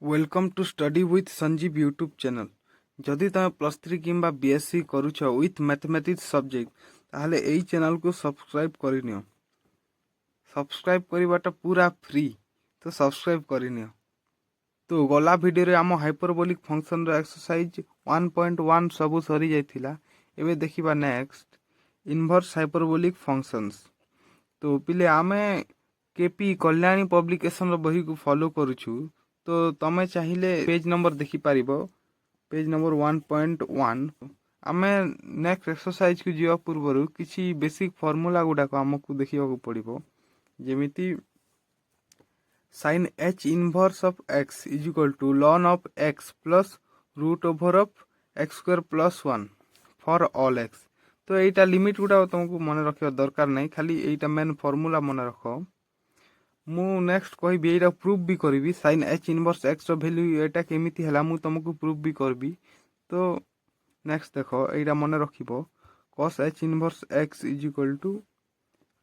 Welcome to study with Sanjeev YouTube channel. जदि तुम plus three किंबा बीएससी करुछ विथ मैथमेटिक्स सब्जेक्ट ताहले एई चैनल को सब्सक्राइब करिनियो। सब्सक्राइब करवाटा पूरा फ्री, तो सब्सक्राइब करिनियो। तो गला वीडियो रे आम हाइपरबोलिक फंक्शन रो एक्सरसाइज 1.1 सबु सरी जाइथिला। एबे देखिबा नेक्स्ट इनवर्स हाइपरबोलिक फंक्शंस। तो पिले आमे केपी कल्याणी पब्लिकेशन रो बही को फॉलो करूछु। तो तमे चाहिए पेज नंबर देखि पारिबो, पेज नंबर 1.1। आमे नेक्स्ट एक्सरसाइज को जीवा पूर्व किसी बेसिक फॉर्मूला गुडाक आमको देखा पड़ो। जेमिति sin h inverse of x is equal to ln of x plus root over of x square plus 1 for all x। तो यहीटा लिमिट गुड़ा तुमको मन रखा दरकार नहीं, खाली यहीटा मेन फॉर्मूला मन रख। मु नेक्स्ट कहबी एटा प्रूफ भी करी sin h इनवर्स x रो वैल्यू एटा केमिति हला मु तुमको प्रूफ भी करबी। तो नेक्स्ट देखो एटा मन रखिबो cos h inverse x is equal to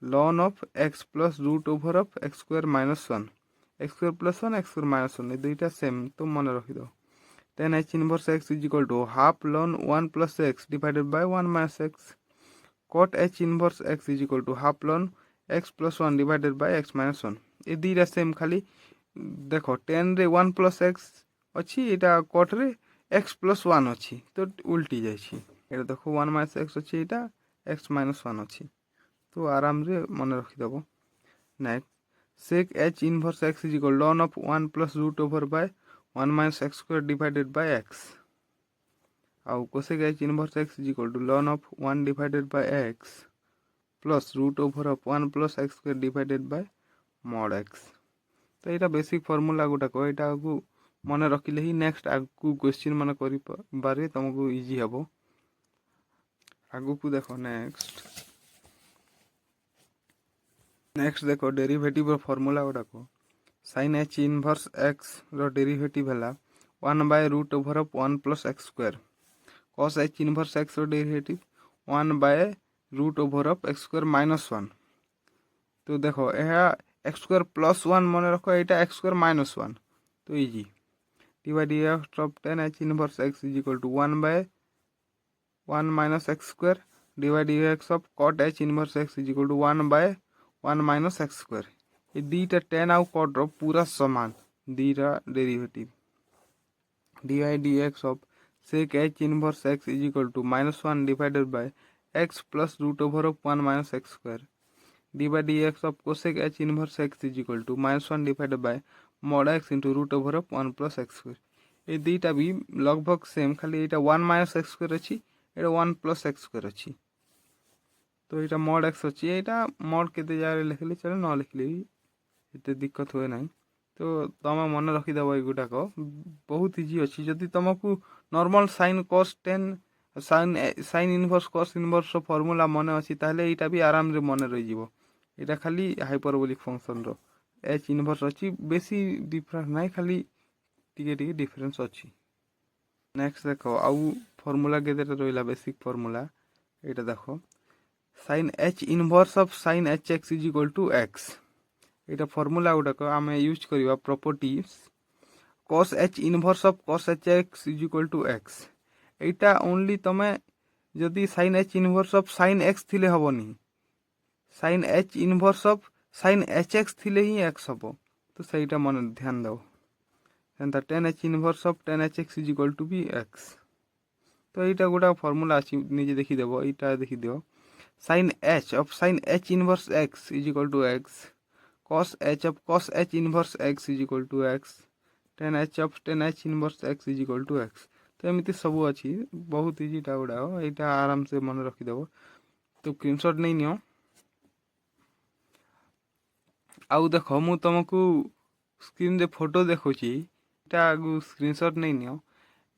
ln of x plus root over of x square minus 1 x square plus 1 x square minus 1 ए दुईटा सेम, तो मन रखि दो। tan h inverse x is equal to half ln 1 plus x divided by 1 minus x। cot h inverse x is equal to half ln x plus 1 divided by x minus 1 ए दुईटा same, खाली देखो tan रे 1 plus x अच्छी एटा cot रे x plus 1 अच्छी, तो उल्टी जाइए। एटा देखो 1 माइनस x अच्छी एटा x माइनस 1 अच्छी, तो आराम रे मन रखिदेव। Next sec h inverse x is equal ln of 1 plus root over by 1 minus x square divided by x। आउ cosec h inverse x is equal to ln of 1 divided by x plus root over of 1 plus x square divided by mod x। तो यहाँ basic formula गुटाक यहाँ को मन रखिले ही next आगु question मान कर तुमको इजी हम। आगु को देखो नेक्स्ट देखो डेरिवेटिव फॉर्मूला गुटाक sin h इनवर्स x रो डेरिवेटिव है 1 by root over of 1 plus x square. cos h inverse x रो derivative 1 by root over of x square minus 1। तो देखो यह x स्क्वायर प्लस 1 मन रखो, यहाँ x स्क्वायर माइनस 1, तो easy divide of tan h inverse x is equal to 1 by 1 minus x square divide of cot h inverse x is equal to 1 by 1 minus x square. ये दुईटा tan आउ cot रो पूरा समान दुईटा derivative divide dx of sec h inverse x is equal to minus 1 divided by x plus root over of 1 minus x square divide dx of cosec h inverse x is equal to minus 1 divided by mod x into root over of 1 plus x square. ये दुईटा भी लगभग same, खाली यहाँ 1 minus x square अच्छी, यहाँ 1 plus x square अच्छी, तो यहाँ mod x अच्छी, यहाँ mod के जगह लिखले चले न लिखले भी इतने दिक्कत हुए ना। तो तुम मन रखिदेव युटाक बहुत इजी अच्छी। जदि तुमको normal sin cos tan sin inverse cos inverse formula मन अच्छी ताहले यहाँ भी आराम रे मन रही जीवो। यहाँ खाली हाइपरबोलिक फंक्शन रो h इनवर्स अच्छी, बेसी डिफरेंस नहीं, खाली टिके डिफरेंस अच्छी। नेक्स्ट देखो आउ फॉर्मूला के रहा बेसिक फॉर्मूला यहाँ देखो sin h inverse of sin h x is equal to x। यहाँ फॉर्मूला गुड़ाक आम यूज करवा properties cos h inverse of cos h x is equal to x। यहाँ ओनली तमे जदि sin h inverse of sin x थिले हबनी, sin h inverse of sin h x थिले ही x हम, तो सहीटा मन ध्यान दो। एंता tan h inverse of tan h x is equal to भी x। तो यहाँ गोटा फॉर्मूला अच्छी निजे देखीदेव, यहाँ देखीदेव sin h of sin h inverse x is equal to x, cos h of cos h inverse x is equal to x, tan h of tan h inverse x is equal to x। तो एमती सब अच्छी बहुत easy गुड़ा यहाँ आराम से मन रखिदेव। तो स्क्रीनशॉट नहीं नियो। आउ देखो मु तुमको स्क्रीन रे फोटो देखुची, यहाँ आगु स्क्रीनशॉट नहीं नियो।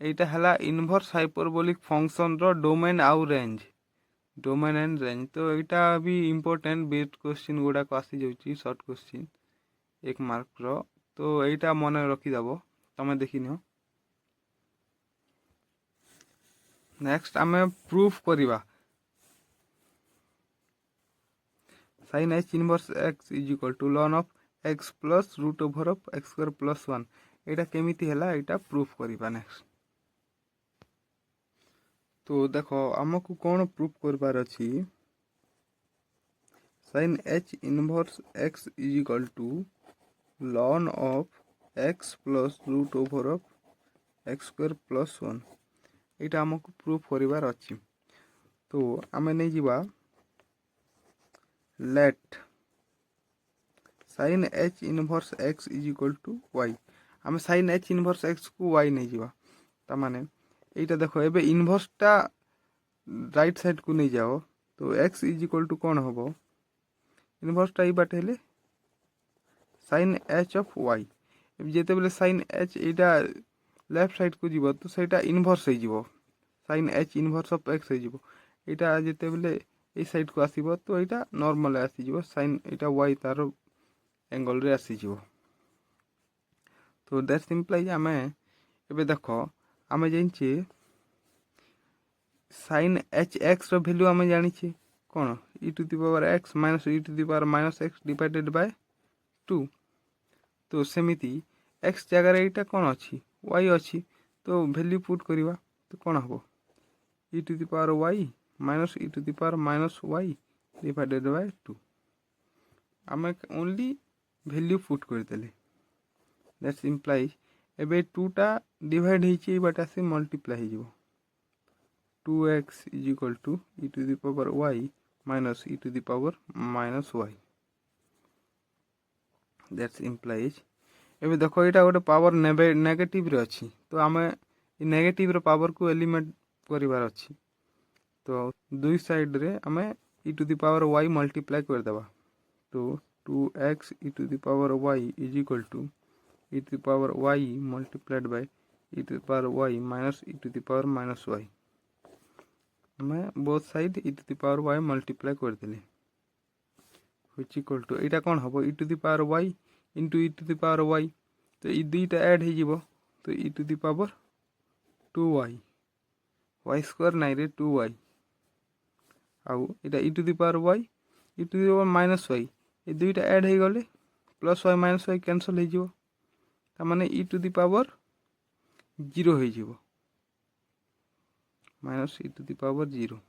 यहाँ है इनवर्स हाइपरबोलिक फंक्शन रो डोमेन आउ रेंज, डोमेन एंड रेंज। तो यहाँ भी इम्पोर्टेंट बेट क्वेश्चन गुड़ाक आसी जाऊँगी, शॉर्ट क्वेश्चन 1 मार्क रो। तो यहाँ मन रखिदेव, तुम देखी नियो। नेक्स्ट आम प्रूफ करवा sin h inverse x is equal to ln of x plus root over of x square plus 1। एटा केमिति हैला एटा प्रूफ करिबा नेक्स्ट। तो देखो आमको कौन प्रूफ करबार अछि sin h inverse x is equal to ln of x plus root over of x square plus 1 एटा आमको प्रूफ करिबार अछि। तो आमे नै जिबा let sin h inverse x is equal to y आमे sin h इनवर्स x को y नै जिबा ता माने एटा देखो एबे इनवर्स टा राइट साइड को नहीं जाओ तो x इज इक्वल टू कौन होबो इनवर्स टा बाटे हेले sin h ऑफ y जेते बेले sin h एटा लेफ्ट साइड को जीवो तो सेटा इनवर्स हे जीवो sin h inverse of x हे जीवो एटा जेते बेले ए साइड को आसीबो तो एटा नॉर्मल आसी जीवो sin एटा y तारो एंगल रे आसी जीवो। तो दैट इंप्लाइज आमे एबे देखो आमे जानिचे sin h x रो वैल्यू आमे जानिचे कोन e to the power x minus e to the power minus x divided by 2। तो सेमिति x जगह रे एटा कोन अछि y अछि तो वैल्यू पुट करिवा तो कोन हबो e to the power y minus e to the power minus y divided by 2 आमे ओनली वैल्यू पुट कर देले दैट्स इंप्लाइज एबे 2 टा डिवाइड हिची बटा से मल्टीप्लाई हिजो 2x is equal to e to the power y minus e to the power minus y that's implies एबे देखो एटा गोटे पावर नेगेटिव रे अछि तो आमे इ नेगेटिव रो पावर को एलिमेंट करिवार अछि तो दुई साइड रे आमे e to the power y multiply कर देबा तो 2x e to the power y is equal to e to the power y multiplied by e to the power y minus e to the power minus y मैं both side e to the power y multiply कर देले which equal to एटा कोन हबो e to the power y into e to the power y तो ई दुईटा add हे जिवो तो e to the power 2y y square नाइ रे 2y आउ एटा e to the power y e to the power minus y ए दुईटा ऐड हे गले plus y minus y cancel हे जिवो ता माने e टू द पावर 0 हे जिवो minus e to the power 0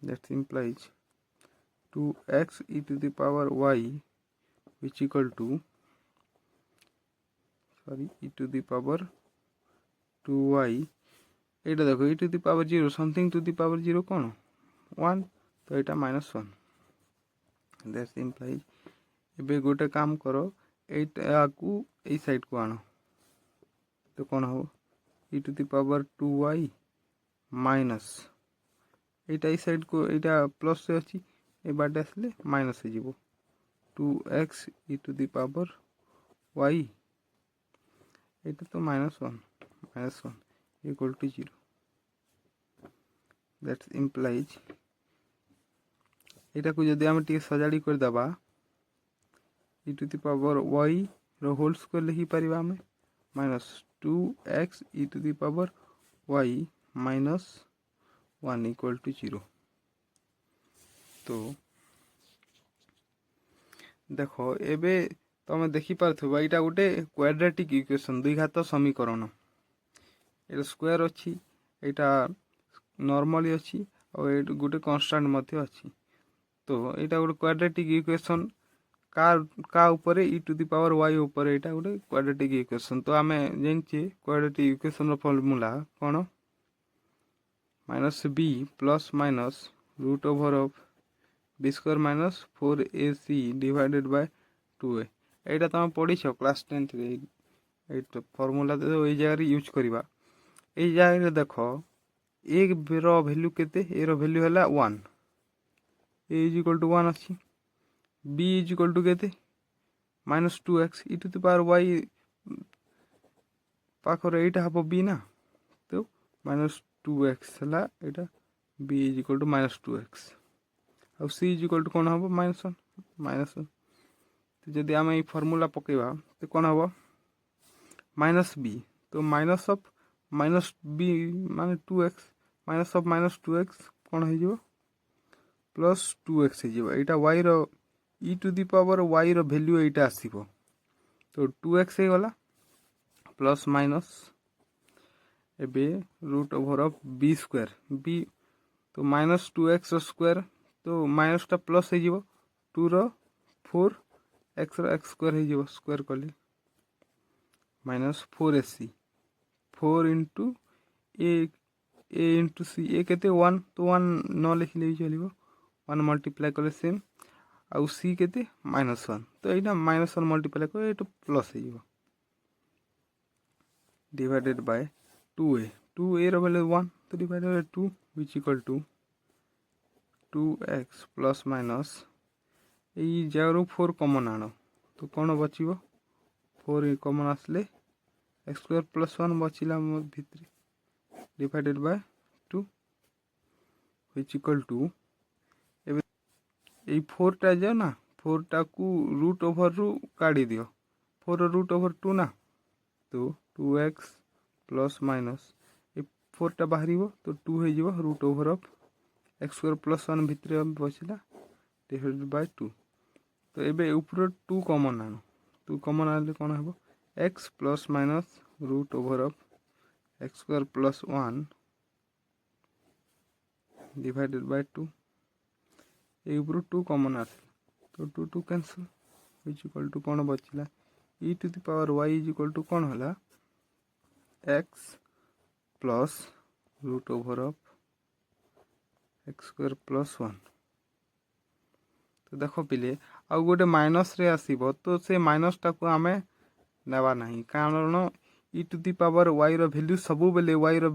that implies 2x e to the power y which equal to e to the power 2y एटा देखो e to the power 0 something to the power 0 कोन 1 तो एटा minus 1 that implies एबे गोटे काम करो एटा को ए side को आनो तो कोन हो e to the power 2y minus Etah A side को एटा प्लस से अछि ए बाटे आसले माइनस हे जिवो 2x e to the power y एटा तो -1 equal to 0 that implies एटा को जदि हम टी सजाड़ी कर दबा e to the power y रो होल स्क्वायर लिखि परिबा हम -2x e to the power y minus 1 equal to 0 तो देखो एबे तमे देखि पारथबा एटा गोटे क्वाड्रेटिक इक्वेशन द्विघात समीकरण एटा स्क्वायर अछि एटा नॉर्मली अछि और एटा गोटे कांस्टेंट मध्ये अछि तो एटा गोटे क्वाड्रेटिक इक्वेशन का ऊपर e to the power y ऊपर एटा गोटे क्वाड्रेटिक इक्वेशन तो आमे जेंचे क्वाड्रेटिक इक्वेशन रो फार्मूला कोन -b plus minus root over of b square minus 4ac divided by 2a एटा तमे पढिछो क्लास 10th रे एटा फार्मूला तो ए जगह यूज करिबा ए जगह रे देखो एक रो वैल्यू केते ए रो वैल्यू हला 1 a इज इक्वल टू 1 अछि b इज इक्वल टू केते -2x e to the power y पाखर एटा हबो b ना तो -2x हला एटा b is equal to -2x और c इज इक्वल टू कोन हबो -1 तो जदि हम ई फार्मूला पकेबा तो कोन हबो -b तो माइनस ऑफ -b माने 2x माइनस ऑफ -2x कोन हे जो +2x हे जो एटा y रो e to the power y रो वैल्यू एटा आसीबो तो 2x हो गला प्लस माइनस एबे root over of b square b तो माइनस 2x स्क्वायर तो माइनस टा प्लस हो 2 रो 4 x रो x स्क्वायर हो स्क्वायर कली minus 4ac 4 into a into c a केते 1 तो 1 न लिखले भी चलिबो 1 मल्टीप्लाई कले सेम आउ सी केते -1 तो एटा -1 मल्टीप्लाई करे एटा प्लस हो divided by 2a row value 1 तो divided by 2 which equal to 2x plus minus ए जगह 4 कॉमन आनो तो कोन बचिबो 4 कॉमन आसले x स्क्वायर प्लस 1 बचिला मोर भितरी divided by 2 which equal to एबे ए 4 टा जाओ ना 4 टा को रूट ओवर रु काढी दियो 4 रूट ओवर 2 ना तो 2x प्लस माइनस ए 4 टा बाहरिबो तो 2 हो जिवो root over of x square plus 1 भितरे बचिला डिवाइडेड बाय 2 तो एबे ऊपर 2 कॉमन आनो 2 कॉमन आले कोन हबो x plus minus root over of x square plus 1 divided by 2 ए ऊपर 2 कॉमन आसे तो 2 2 कैंसिल व्हिच इक्वल टू कोन बचिला e to the power y is equal to कोन होला x plus root over of x square plus 1 तो देखो पिले आ गोटे माइनस रे आसीबो तो से माइनस टा को हमें नेबा नहीं कारण e to the power y रो वैल्यू सब बेले y रो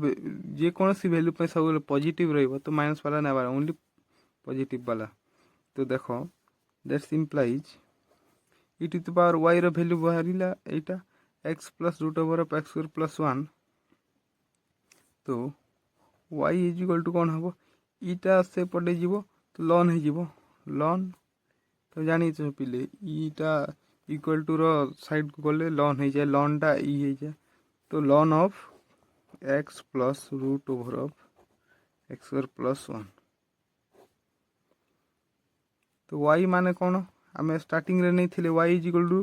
जे कौन सी वैल्यू पे सब बेले पॉजिटिव रहइबो तो माइनस वाला नेबा ओनली पॉजिटिव वाला तो देखो that's implies e to the power y रो वैल्यू बाहरिला एटा x plus root over of x square plus 1 तो y इज इक्वल टू कोन हबो ईटा से पड़े जीवो तो लॉन है जीवो लॉन तो जानी छ पिले ईटा इक्वल टू रो साइड को गले लॉन है जाए लॉन टा ई है जाए तो लॉन of x plus root over of x square plus 1 तो y माने कोन हमें स्टार्टिंग रे नहीं थिले y is equal to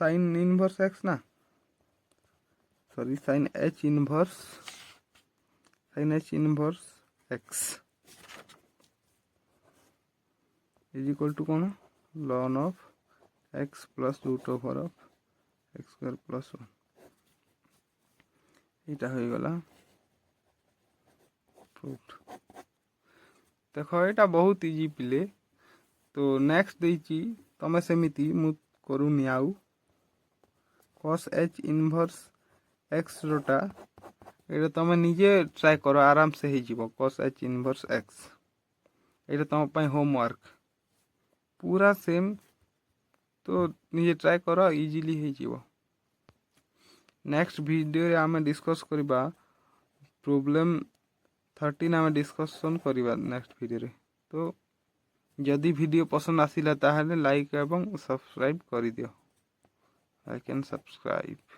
sin inverse x ना sorry sin h inverse x is equal to कोन लॉन of x plus root over of x square plus 1 इटा हो गला प्रूफ देखो एटा बहुत इजी पिले तो नेक्स्ट देची तमे सेमिति मु करूनी आउ cos h इनवर्स x रोटा एटा तमे निजे ट्राई करो आराम से ही जीवो cos h इनवर्स x एटा तम पई होमवर्क पूरा सेम तो निजे ट्राई करो इजीली ही जीवो नेक्स्ट वीडियो रे आमे डिस्कस करिबा प्रॉब्लम 13 आमे डिस्कशन करिबा नेक्स्ट वीडियो रे तो जदि वीडियो पसंद आसिला ताहले लाइक एवं सब्सक्राइब करि दियो लाइक एंड सब्सक्राइब।